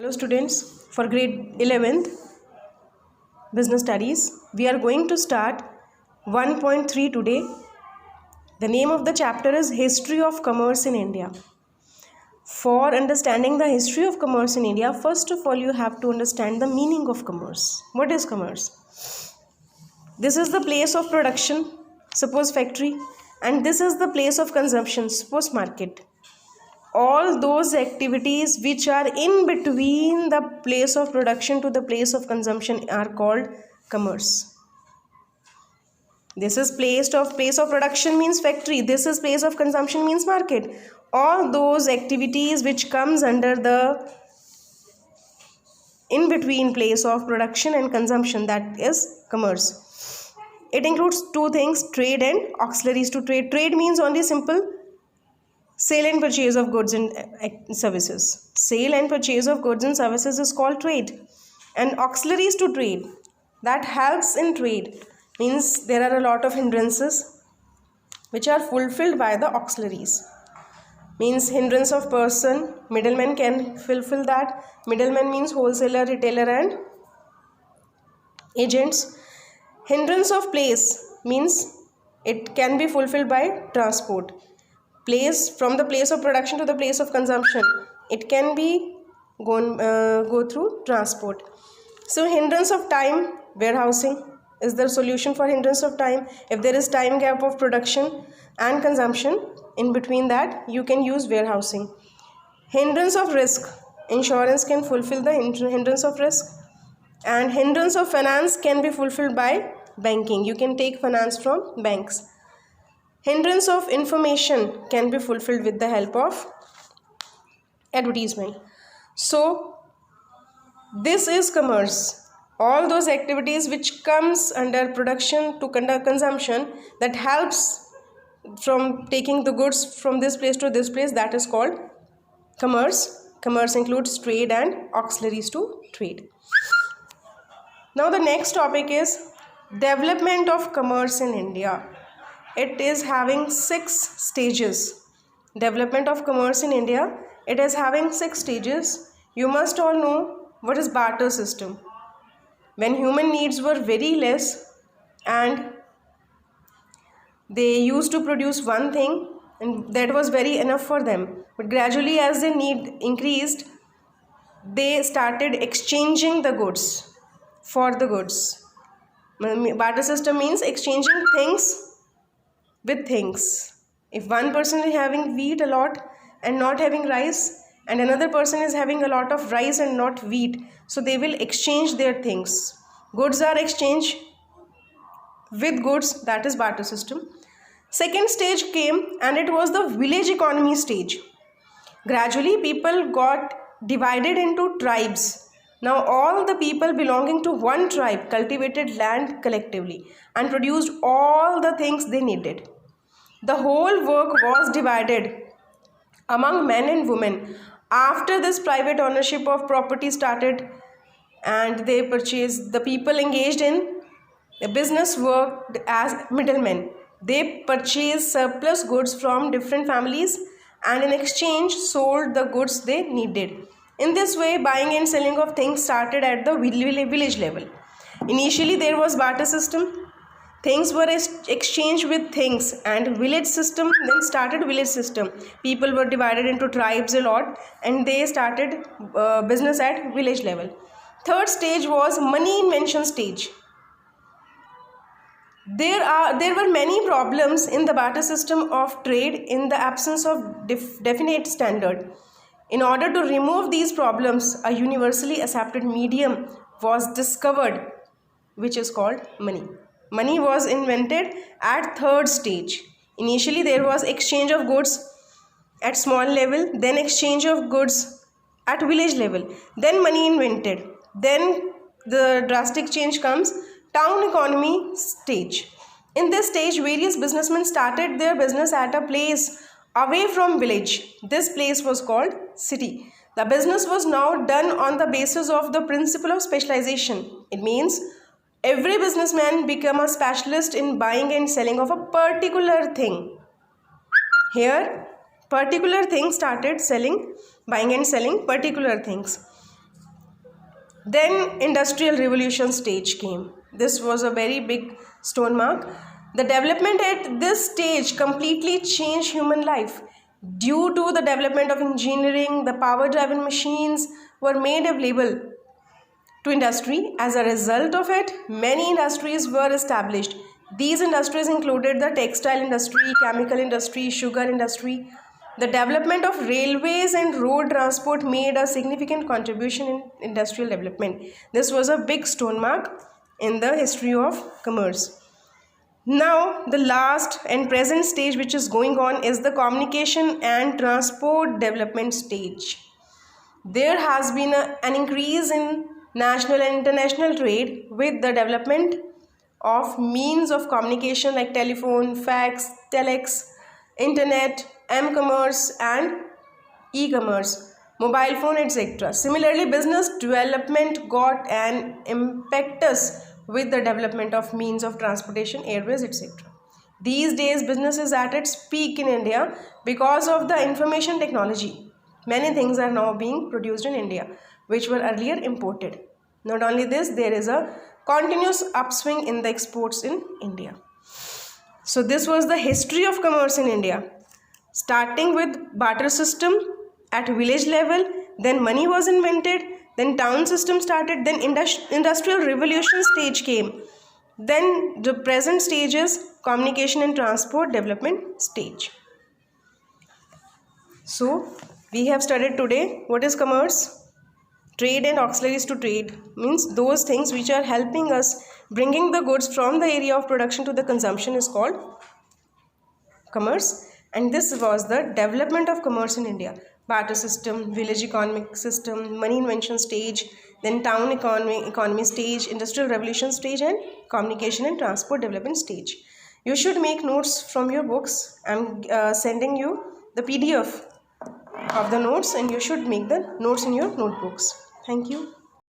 Hello students, for grade 11th business studies we are going to start 1.3 today. The name of the chapter is History of Commerce in India. For understanding the history of commerce in India, first of all you have to understand the meaning of commerce. What is commerce? This is the place of production, suppose factory, and this is the place of consumption, suppose market. All those activities which are in between the place of production to the place of consumption are called commerce. This is place of production means factory. This is place of consumption means market. All those activities which comes under the in between place of production and consumption, that is commerce. It includes two things, trade and auxiliaries to trade. Trade means only simple sale and purchase of goods and services. Sale and purchase of goods and services is called trade. And auxiliaries to trade, that helps in trade, means there are a lot of hindrances which are fulfilled by the auxiliaries. Means hindrance of person, middleman can fulfill that. Middleman means wholesaler, retailer and agents. Hindrance of place means it can be fulfilled by transport. Place, from the place of production to the place of consumption, it can be go through transport. So hindrance of time, warehousing is the solution for hindrance of time. If there is time gap of production and consumption, in between that you can use warehousing. Hindrance of risk, insurance can fulfill the hindrance of risk. And hindrance of finance can be fulfilled by banking. You can take finance from banks. Hindrance of information can be fulfilled with the help of advertisement. So this is commerce. All those activities which comes under production to consumption, that helps from taking the goods from this place to this place, that is called commerce. Commerce includes trade and auxiliaries to trade. Now the next topic is development of commerce in India. It is having 6 stages. Development of commerce in India, it is having 6 stages. You must all know what is barter system. When human needs were very less and they used to produce one thing and that was very enough for them. But gradually as their need increased, they started exchanging the goods for the goods. Barter system means exchanging things with things. If one person is having wheat a lot and not having rice, and another person is having a lot of rice and not wheat, so they will exchange their things. Goods are exchanged with goods, that is barter system. Second stage came and it was the village economy stage. Gradually people got divided into tribes. Now all the people belonging to one tribe cultivated land collectively and produced all the things they needed. The whole work was divided among men and women. After this, private ownership of property started and they purchased. The people engaged in business worked as middlemen. They purchased surplus goods from different families and in exchange sold the goods they needed. In this way, buying and selling of things started at the village level. Initially, there was barter system. Things were exchanged with things, and village system then started village system. People were divided into tribes a lot and they started business at village level. Third stage was money invention stage. There were many problems in the barter system of trade in the absence of definite standard. In order to remove these problems, a universally accepted medium was discovered, which is called money. Money was invented at third stage. Initially there was exchange of goods at small level, then exchange of goods at village level, then money invented. Then the drastic change comes, town economy stage. In this stage, various businessmen started their business at a place away from village. This place was called city. The business was now done on the basis of the principle of specialization. It means every businessman became a specialist in buying and selling of a particular thing. Here, particular things started selling, buying and selling particular things. Then industrial revolution stage came. This was a very big stone mark. The development at this stage completely changed human life. Due to the development of engineering, the power-driven machines were made available to industry. As a result of it, many industries were established. These industries included the textile industry, chemical industry, sugar industry. The development of railways and road transport made a significant contribution in industrial development. This was a big stone mark in the history of commerce. Now, the last and present stage which is going on is the communication and transport development stage. There has been an increase in national and international trade with the development of means of communication like telephone, fax, telex, internet, m-commerce and e-commerce, mobile phone, etc. Similarly, business development got an impetus with the development of means of transportation, airways, etc. These days, business is at its peak in India because of the information technology. Many things are now being produced in India, which were earlier imported. Not only this, there is a continuous upswing in the exports in India. So this was the history of commerce in India. Starting with barter system at village level, then money was invented, then town system started, then industrial revolution stage came. Then the present stage is communication and transport development stage. So we have studied today what is commerce. Trade and auxiliaries to trade means those things which are helping us bringing the goods from the area of production to the consumption is called commerce. And this was the development of commerce in India. Barter system, village economic system, money invention stage, then town economy stage, industrial revolution stage and communication and transport development stage. You should make notes from your books. I'm sending you the PDF of the notes and you should make the notes in your notebooks. Thank you.